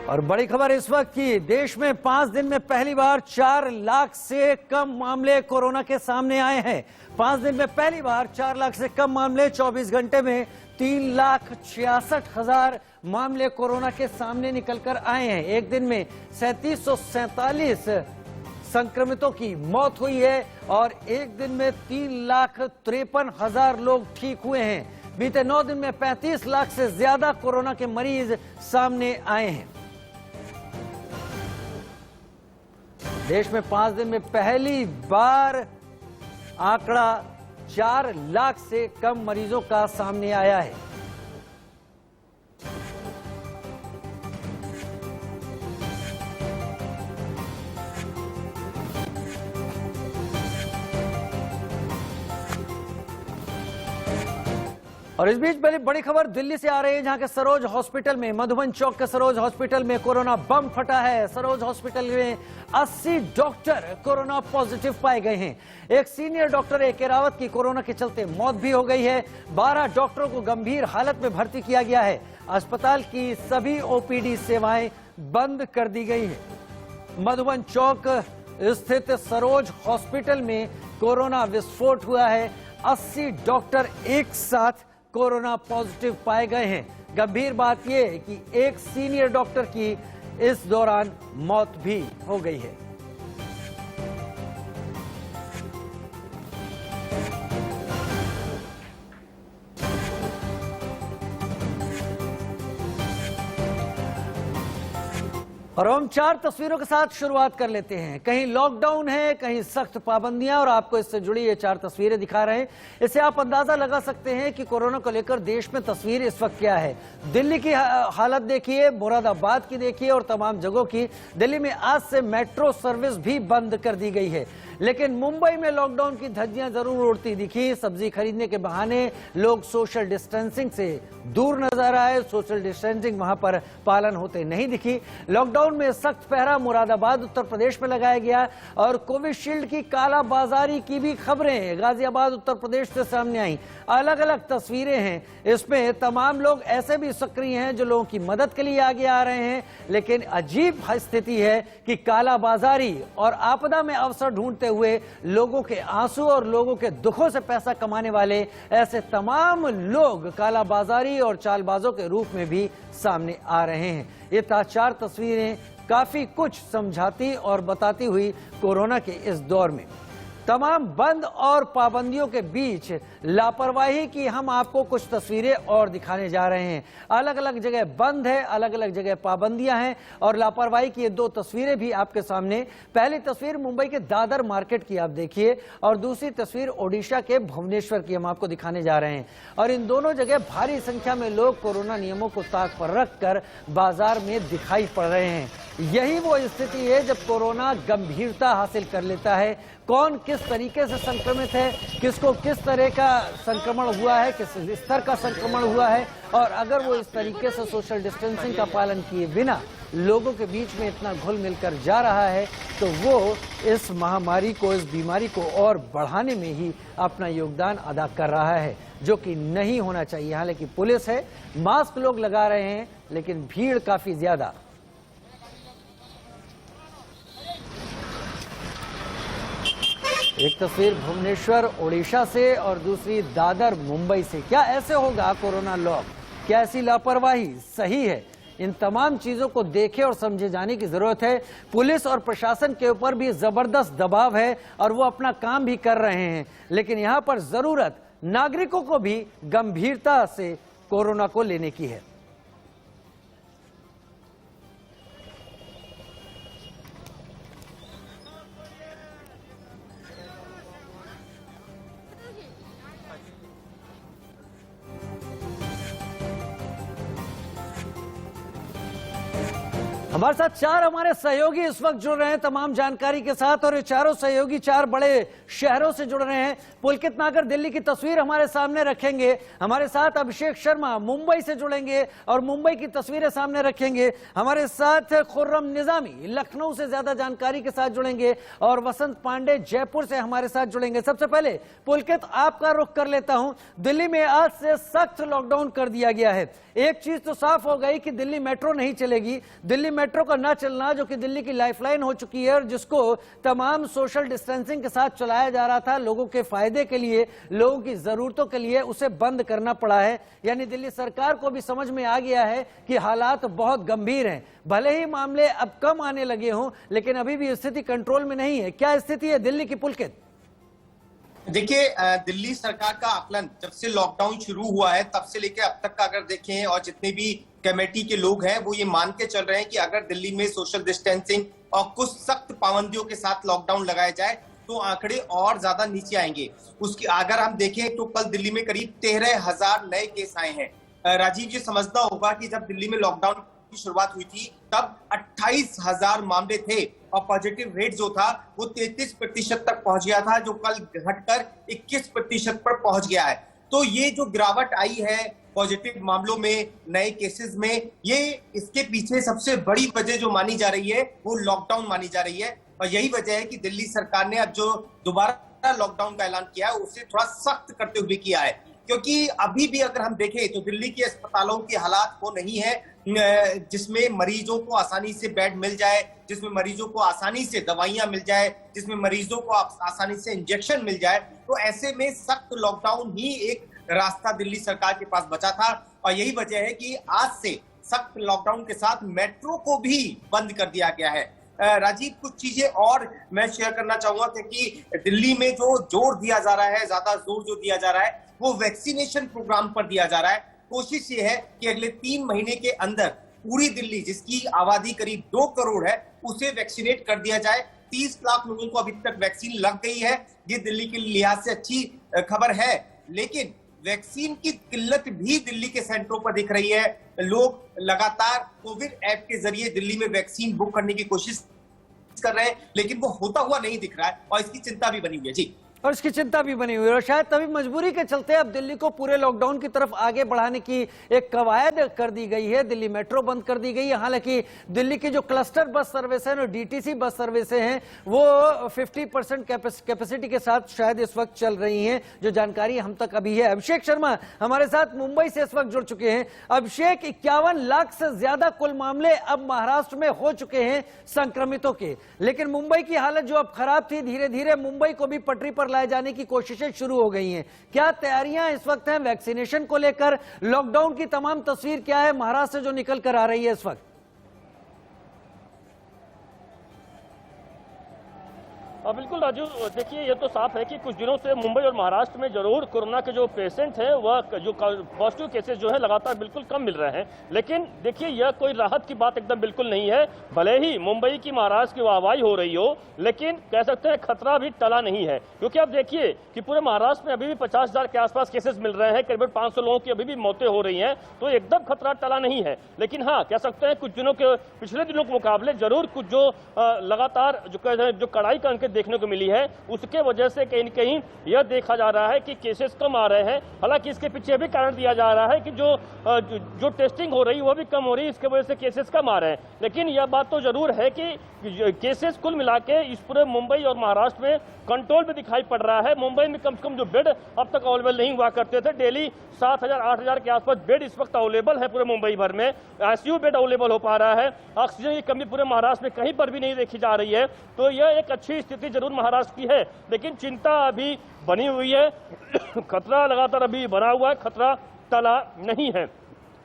और बड़ी खबर इस वक्त की, देश में 5 दिन में पहली बार 4 लाख से कम मामले कोरोना के सामने आए हैं। 5 दिन में पहली बार 4 लाख से कम मामले, 24 घंटे में 3,66,000 मामले कोरोना के सामने निकलकर आए हैं। एक दिन में 3747 संक्रमितों की मौत हुई है और एक दिन में 3,53,000 लोग ठीक हुए हैं। बीते 9 दिन में 35 लाख से ज्यादा कोरोना के मरीज सामने आए हैं। देश में 5 दिन में पहली बार आंकड़ा 4 लाख से कम मरीजों का सामने आया है। और इस बीच पहले बड़ी खबर दिल्ली से आ रही है, जहां के सरोज हॉस्पिटल में, मधुबन चौक के सरोज हॉस्पिटल में कोरोना बम फटा है। सरोज हॉस्पिटल में 80 डॉक्टर कोरोना पॉजिटिव पाए गए हैं। एक सीनियर डॉक्टर ए.के. रावत की कोरोना के चलते मौत भी हो गई है। 12 डॉक्टरों को गंभीर हालत में भर्ती किया गया है। अस्पताल की सभी ओपीडी सेवाएं बंद कर दी गई है। मधुबन चौक स्थित सरोज हॉस्पिटल में कोरोना विस्फोट हुआ है। 80 डॉक्टर एक साथ कोरोना पॉजिटिव पाए गए हैं। गंभीर बात यह है कि एक सीनियर डॉक्टर की इस दौरान मौत भी हो गई है। और हम 4 तस्वीरों के साथ शुरुआत कर लेते हैं। कहीं लॉकडाउन है, कहीं सख्त पाबंदियां, और आपको इससे जुड़ी ये 4 तस्वीरें दिखा रहे हैं। इससे आप अंदाजा लगा सकते हैं कि कोरोना को लेकर देश में तस्वीर इस वक्त क्या है। दिल्ली की हालत देखिए, मुरादाबाद की देखिए और तमाम जगहों की। दिल्ली में आज से मेट्रो सर्विस भी बंद कर दी गई है, लेकिन मुंबई में लॉकडाउन की धज्जियां जरूर उड़ती दिखी। सब्जी खरीदने के बहाने लोग सोशल डिस्टेंसिंग से दूर नजर आए। सोशल डिस्टेंसिंग वहां पर पालन होते नहीं दिखी। लॉकडाउन में सख्त पहरा मुरादाबाद उत्तर प्रदेश में लगाया गया और कोविशील्ड की कालाबाजारी की भी खबरें गाजियाबाद उत्तर प्रदेश से सामने आई। अलग अलग तस्वीरें हैं। इसमें तमाम लोग ऐसे भी सक्रिय हैं जो लोगों की मदद के लिए आगे आ रहे हैं, लेकिन अजीब स्थिति है कि कालाबाजारी और आपदा में अवसर ढूंढते हुए लोगों के आंसू और लोगों के दुखों से पैसा कमाने वाले ऐसे तमाम लोग कालाबाजारी और चालबाजों के रूप में भी सामने आ रहे हैं। ये 4 तस्वीरें काफी कुछ समझाती और बताती हुई कोरोना के इस दौर में। तमाम बंद और पाबंदियों के बीच लापरवाही की हम आपको कुछ तस्वीरें और दिखाने जा रहे हैं। अलग अलग जगह बंद है, अलग अलग जगह पाबंदियां हैं और लापरवाही की ये 2 तस्वीरें भी आपके सामने। पहली तस्वीर मुंबई के दादर मार्केट की आप देखिए और दूसरी तस्वीर ओडिशा के भुवनेश्वर की हम आपको दिखाने जा रहे हैं। और इन दोनों जगह भारी संख्या में लोग कोरोना नियमों को ताक पर रखकर बाजार में दिखाई पड़ रहे हैं। यही वो स्थिति है जब कोरोना गंभीरता हासिल कर लेता है। कौन किस तरीके से संक्रमित है, किसको किस तरह का संक्रमण हुआ है, किस स्तर का संक्रमण हुआ है, और अगर वो इस तरीके से सोशल डिस्टेंसिंग का पालन किए बिना लोगों के बीच में इतना घुल मिलकर जा रहा है, तो वो इस महामारी को, इस बीमारी को और बढ़ाने में ही अपना योगदान अदा कर रहा है, जो कि नहीं होना चाहिए। हालांकि पुलिस है, मास्क लोग लगा रहे हैं, लेकिन भीड़ काफी ज्यादा। एक तस्वीर भुवनेश्वर ओडिशा से और दूसरी दादर मुंबई से। क्या ऐसे होगा कोरोना लॉक? क्या ऐसी लापरवाही सही है? इन तमाम चीजों को देखे और समझे जाने की जरूरत है। पुलिस और प्रशासन के ऊपर भी जबरदस्त दबाव है और वो अपना काम भी कर रहे हैं, लेकिन यहाँ पर जरूरत नागरिकों को भी गंभीरता से कोरोना को लेने की है। हमारे साथ चार हमारे सहयोगी इस वक्त जुड़ रहे हैं तमाम जानकारी के साथ, और ये चारों सहयोगी चार बड़े शहरों से जुड़ रहे हैं। पुलकित नागर दिल्ली की तस्वीर हमारे सामने रखेंगे, हमारे साथ अभिषेक शर्मा मुंबई से जुड़ेंगे और मुंबई की तस्वीरें सामने रखेंगे, हमारे साथ खुर्रम निजामी लखनऊ से ज्यादा जानकारी के साथ जुड़ेंगे और वसंत पांडे जयपुर से हमारे साथ जुड़ेंगे। सबसे पहले पुलकित आपका रुख कर लेता हूं। दिल्ली में आज से सख्त लॉकडाउन कर दिया गया है। एक चीज तो साफ हो गई कि दिल्ली मेट्रो नहीं चलेगी। दिल्ली मेट्रो का ना चलना, जो कि दिल्ली की लाइफलाइन हो चुकी है और जिसको तमाम सोशल डिस्टेंसिंग के साथ चलाया जा रहा था लोगों के फायदे के लिए, लोगों की जरूरतों के लिए, उसे बंद करना पड़ा है। यानी दिल्ली सरकार को भी समझ में आ गया है कि हालात बहुत गंभीर हैं। भले ही मामले अब कम आने लगे हों, लेकिन अभी भी स्थिति कंट्रोल में नहीं है। क्या स्थिति है दिल्ली की पुलकित? देखिए, दिल्ली सरकार का आकलन जब से लॉकडाउन शुरू हुआ है तब से लेकर अब तक का अगर देखें, और जितने भी कमेटी के लोग हैं वो ये मान के चल रहे हैं कि अगर दिल्ली में सोशल डिस्टेंसिंग और कुछ सख्त पाबंदियों के साथ लॉकडाउन लगाया जाए तो आंकड़े और ज्यादा नीचे आएंगे। उसकी अगर हम देखें तो कल दिल्ली में करीब 13,000 नए केस आए हैं। राजीव, ये समझना होगा कि जब दिल्ली में लॉकडाउन की शुरुआत हुई थी तब 28,000 मामले थे और पॉजिटिव रेट जो था वो 33% तक पहुंच गया था, जो कल घटकर 21% पर पहुंच गया है। तो ये जो गिरावट आई है पॉजिटिव मामलों में, नए केसेस में, ये इसके पीछे सबसे बड़ी वजह जो मानी जा रही है वो लॉकडाउन मानी जा रही है। और यही वजह है कि दिल्ली सरकार ने अब जो दोबारा लॉकडाउन का ऐलान किया है उसे थोड़ा सख्त करते हुए किया है, क्योंकि अभी भी अगर हम देखें तो दिल्ली के अस्पतालों के हालात वो नहीं है जिसमें मरीजों को आसानी से बेड मिल जाए, जिसमें मरीजों को आसानी से दवाइयां मिल जाए, जिसमें मरीजों को आसानी से इंजेक्शन मिल जाए। तो ऐसे में सख्त लॉकडाउन ही एक रास्ता दिल्ली सरकार के पास बचा था। और यही वजह है कि आज से सख्त लॉकडाउन के साथ मेट्रो को भी बंद कर दिया गया है। राजीव, कुछ चीजें और मैं शेयर करना चाहूंगा कि दिल्ली में जो जोर दिया जा रहा है, ज्यादा जोर जो दिया जा रहा है वो वैक्सीनेशन प्रोग्राम पर दिया जा रहा है। कोशिश ये है कि अगले 3 महीने के अंदर पूरी दिल्ली, जिसकी आबादी करीब 2 करोड़ है, उसे वैक्सीनेट कर दिया जाए। 30 लाख लोगों को अभी तक वैक्सीन लग गई है, ये दिल्ली के लिहाज से अच्छी खबर है। लेकिन वैक्सीन की किल्लत भी दिल्ली के सेंटरों पर दिख रही है। लोग लगातार कोविड ऐप के जरिए दिल्ली में वैक्सीन बुक करने की कोशिश कर रहे हैं, लेकिन वो होता हुआ नहीं दिख रहा है और इसकी चिंता भी बनी हुई है। जी, और इसकी चिंता भी बनी हुई है और शायद तभी मजबूरी के चलते अब दिल्ली को पूरे लॉकडाउन की तरफ आगे बढ़ाने की एक कवायद कर दी गई है। दिल्ली मेट्रो बंद कर दी गई है। हालांकि दिल्ली की जो क्लस्टर बस सर्विस है और डीटीसी बस सर्विसें हैं वो 50% कैपेसिटी के साथ शायद इस वक्त चल रही हैं, जो जानकारी हम तक अभी है। अभिषेक शर्मा हमारे साथ मुंबई से इस वक्त जुड़ चुके हैं। अभिषेक, 51 लाख से ज्यादा कुल मामले अब महाराष्ट्र में हो चुके हैं संक्रमितों के, लेकिन मुंबई की हालत जो अब खराब थी, धीरे धीरे मुंबई को भी पटरी पर लाए जाने की कोशिशें शुरू हो गई हैं। क्या तैयारियां इस वक्त हैं वैक्सीनेशन को लेकर? लॉकडाउन की तमाम तस्वीर क्या है महाराष्ट्र से जो निकल कर आ रही है इस वक्त? बिल्कुल राजू, देखिए ये तो साफ है कि कुछ दिनों से मुंबई और महाराष्ट्र में जरूर कोरोना के जो पेशेंट हैं वह जो पॉजिटिव केसेस जो है लगातार बिल्कुल कम मिल रहे हैं, लेकिन देखिए यह कोई राहत की बात एकदम बिल्कुल नहीं है। भले ही मुंबई की महाराष्ट्र की वाहवाही हो रही हो, लेकिन कह सकते हैं खतरा भी टला नहीं है, क्योंकि अब देखिए कि पूरे महाराष्ट्र में अभी भी 50,000 के आसपास केसेस मिल रहे हैं, करीब 500 लोगों की अभी भी मौतें हो रही हैं, तो एकदम खतरा टला नहीं है। लेकिन हाँ, कह सकते हैं कुछ दिनों के पिछले दिनों के मुकाबले जरूर कुछ जो लगातार जो कड़ाई का अंक देखने को मिली है उसके वजह से कहीं न कहीं यह देखा जा रहा है कि केसेस कम आ रहे हैं। हालांकि इसके पीछे भी कारण दिया जा रहा है कि जो टेस्टिंग हो रही है वो भी कम हो रही है, इसके वजह से केसेस कम आ रहे हैं। लेकिन यह बात तो जरूर है कि केसेस कुल मिला के इस पूरे मुंबई और महाराष्ट्र में कंट्रोल में दिखाई पड़ रहा है। मुंबई में कम से कम जो बेड अब तक अवेलेबल नहीं हुआ करते थे, डेली 7,000-8,000 के आसपास बेड इस वक्त अवेलेबल है पूरे मुंबई भर में। आईसीयू बेड अवेलेबल हो पा रहा है। ऑक्सीजन की कमी पूरे महाराष्ट्र में कहीं पर भी नहीं देखी जा रही है। तो यह एक अच्छी स्थिति जरूर महाराष्ट्र की है, लेकिन चिंता अभी बनी हुई है। खतरा लगातार अभी बना हुआ है, खतरा टला नहीं है।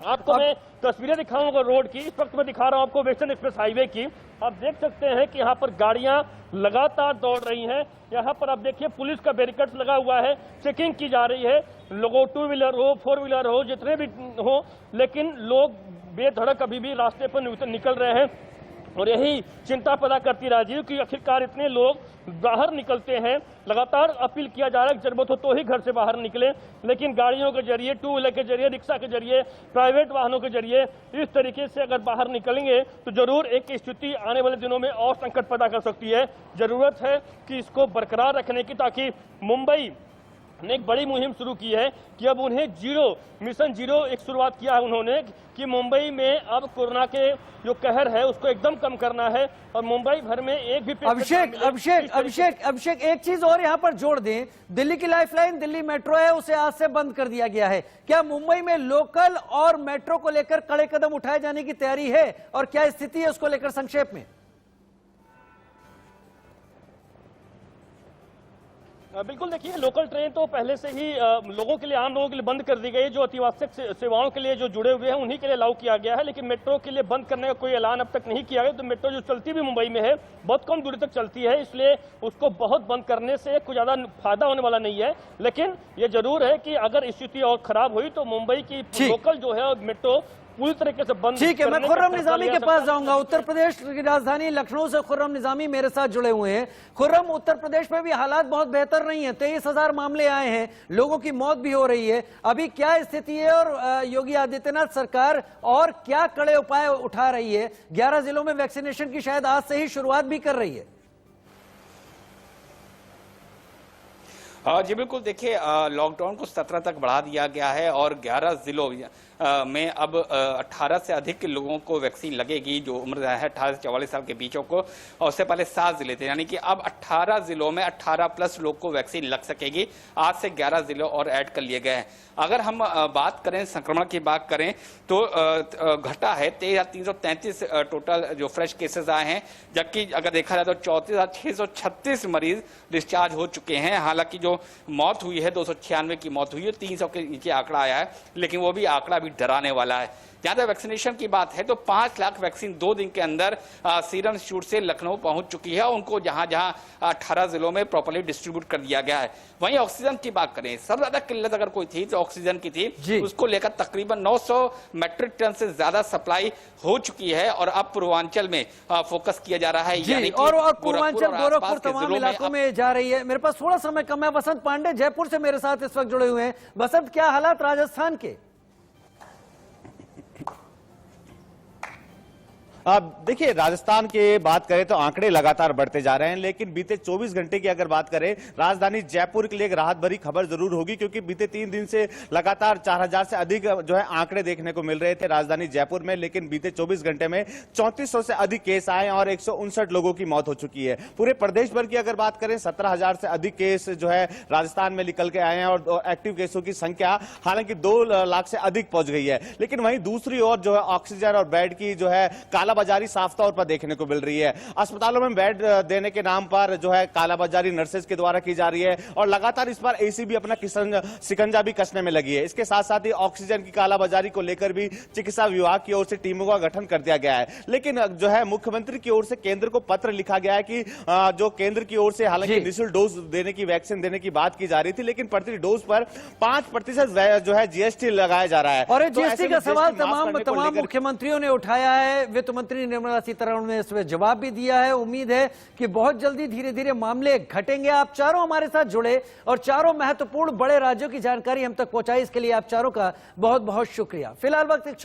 आपको मैं तस्वीरें दिखाऊंगा रोड की। इस वक्त मैं दिखा रहा हूं आपको वेस्टर्न एक्सप्रेस हाईवे की। आप देख सकते हैं कि यहाँ पर गाड़ियां लगातार दौड़ रही हैं। यहाँ पर आप देखिए पुलिस का बैरिकेड्स लगा हुआ है, चेकिंग की जा रही है। लोगों 2 व्हीलर हो, 4 व्हीलर हो, जितने भी हो, लेकिन लोग बेधड़क अभी भी रास्ते पर निकल रहे हैं। और यही चिंता पैदा करती राजीव कि आखिरकार इतने लोग बाहर निकलते हैं। लगातार अपील किया जा रहा है कि जरूरत हो तो ही घर से बाहर निकले, लेकिन गाड़ियों के जरिए, टू व्हीलर के जरिए, रिक्शा के जरिए, प्राइवेट वाहनों के जरिए इस तरीके से अगर बाहर निकलेंगे तो जरूर एक स्थिति आने वाले दिनों में और संकट पैदा कर सकती है। जरूरत है कि इसको बरकरार रखने की, ताकि मुंबई ने एक बड़ी मुहिम शुरू की है कि अब उन्हें मिशन जीरो एक शुरुआत किया है उन्होंने कि मुंबई में अब कोरोना के जो कहर है उसको एकदम कम करना है और मुंबई भर में एक भी अभिषेक एक चीज और यहां पर जोड़ दें, दिल्ली की लाइफलाइन दिल्ली मेट्रो है, उसे आज से बंद कर दिया गया है। क्या मुंबई में लोकल और मेट्रो को लेकर कड़े कदम उठाए जाने की तैयारी है और क्या स्थिति है उसको लेकर संक्षेप में? बिल्कुल, देखिए लोकल ट्रेन तो पहले से ही लोगों के लिए, आम लोगों के लिए बंद कर दी गई। जो अतिआवश्यक सेवाओं के लिए जो जुड़े हुए हैं उन्हीं के लिए अलाउ किया गया है, लेकिन मेट्रो के लिए बंद करने का कोई ऐलान अब तक नहीं किया गया। तो मेट्रो जो चलती भी मुंबई में है बहुत कम दूरी तक चलती है, इसलिए उसको बहुत बंद करने से कुछ ज्यादा फायदा होने वाला नहीं है। लेकिन ये जरूर है कि अगर स्थिति और खराब हुई तो मुंबई की लोकल जो है मेट्रो पूरी तरीके से बंद। ठीक है, मैं खुर्रम निजामी के पास जाऊंगा। उत्तर प्रदेश की राजधानी लखनऊ से खुर्रम निजामी मेरे साथ जुड़े हुए हैं। खुर्रम, उत्तर प्रदेश में भी हालात बहुत बेहतर नहीं है, 23,000 मामले आए हैं, लोगों की मौत भी हो रही है। अभी क्या स्थिति है और योगी आदित्यनाथ सरकार और क्या कड़े उपाय उठा रही है? 11 जिलों में वैक्सीनेशन की शायद आज से ही शुरुआत भी कर रही है। जी बिल्कुल, देखिए लॉकडाउन को 17 तक बढ़ा दिया गया है और 11 जिलों में अब 18 से अधिक लोगों को वैक्सीन लगेगी जो उम्र है 18 से 44 साल के बीचों को, और उससे पहले 7 जिले थे, यानी कि अब 18 जिलों में 18+ लोग को वैक्सीन लग सकेगी। आज से 11 जिले और ऐड कर लिए गए हैं। अगर हम बात करें, संक्रमण की बात करें तो घटा है 23,333 टोटल जो फ्रेश केसेस आए हैं, जबकि अगर देखा जाए तो 34,636 मरीज डिस्चार्ज हो चुके हैं। हालांकि जो मौत हुई है 296 की मौत हुई है, 300 के नीचे आंकड़ा आया है, लेकिन वो भी आंकड़ा भी डराने वाला है। जहां तक वैक्सीनेशन की बात है तो 5 लाख वैक्सीन 2 दिन के अंदर सीरम इंस्टीट्यूट से लखनऊ पहुंच चुकी है। उनको जहां जहां 18 जिलों में प्रॉपर्ली डिस्ट्रीब्यूट कर दिया गया है। वहीं ऑक्सीजन की बात करें, सबसे ज्यादा किल्लत अगर कोई थी तो ऑक्सीजन की थी, उसको लेकर तकरीबन 900 मैट्रिक टन से ज्यादा सप्लाई हो चुकी है और अब पूर्वांचल में फोकस किया जा रहा है। यानी और पूर्वांचल, गोरखपुर, तमाम इलाकों में जा रही है। मेरे पास थोड़ा समय कम है। वसंत पांडे जयपुर से मेरे साथ इस वक्त जुड़े हुए हैं। वसंत, क्या हालात राजस्थान के? अब देखिए, राजस्थान के बात करें तो आंकड़े लगातार बढ़ते जा रहे हैं, लेकिन बीते 24 घंटे की अगर बात करें, राजधानी जयपुर के लिए एक राहत भरी खबर जरूर होगी, क्योंकि बीते 3 दिन से लगातार 4,000 से अधिक जो है आंकड़े देखने को मिल रहे थे राजधानी जयपुर में। लेकिन बीते 24 घंटे में 3400 से अधिक केस आए और 159 लोगों की मौत हो चुकी है। पूरे प्रदेश भर की अगर बात करें, 17,000 से अधिक केस जो है राजस्थान में निकल के आए हैं और एक्टिव केसों की संख्या हालांकि 2 लाख से अधिक पहुंच गई है। लेकिन वहीं दूसरी ओर जो है ऑक्सीजन और बेड की जो है कालाबाजारी साफ तौर पर देखने को मिल रही है। अस्पतालों में बेड देने के नाम पर जो है कालाबाजारी नर्सेज के द्वारा की जा रही है और लगातार इस पर एसीबी अपना शिकंजा भी कसने में लगी है। इसके साथ साथ ही ऑक्सीजन की कालाबाजारी को लेकर भी चिकित्सा विभाग की ओर से टीमों का गठन कर दिया गया है। लेकिन जो है मुख्यमंत्री की ओर से केंद्र को पत्र लिखा गया है कि जो केंद्र की ओर से हालांकि निःशुल्क डोज देने की, वैक्सीन देने की बात की जा रही थी, लेकिन प्रति डोज पर 5% जो है जीएसटी लगाया जा रहा है। और जीएसटी का सवाल तमाम मुख्यमंत्रियों ने उठाया है। वित्त मंत्री निर्मला सीतारमण ने इस पर जवाब भी दिया है। उम्मीद है कि बहुत जल्दी धीरे धीरे मामले घटेंगे। आप चारों हमारे साथ जुड़े और चारों महत्वपूर्ण बड़े राज्यों की जानकारी हम तक पहुंचाई, इसके लिए आप चारों का बहुत बहुत शुक्रिया। फिलहाल वक्त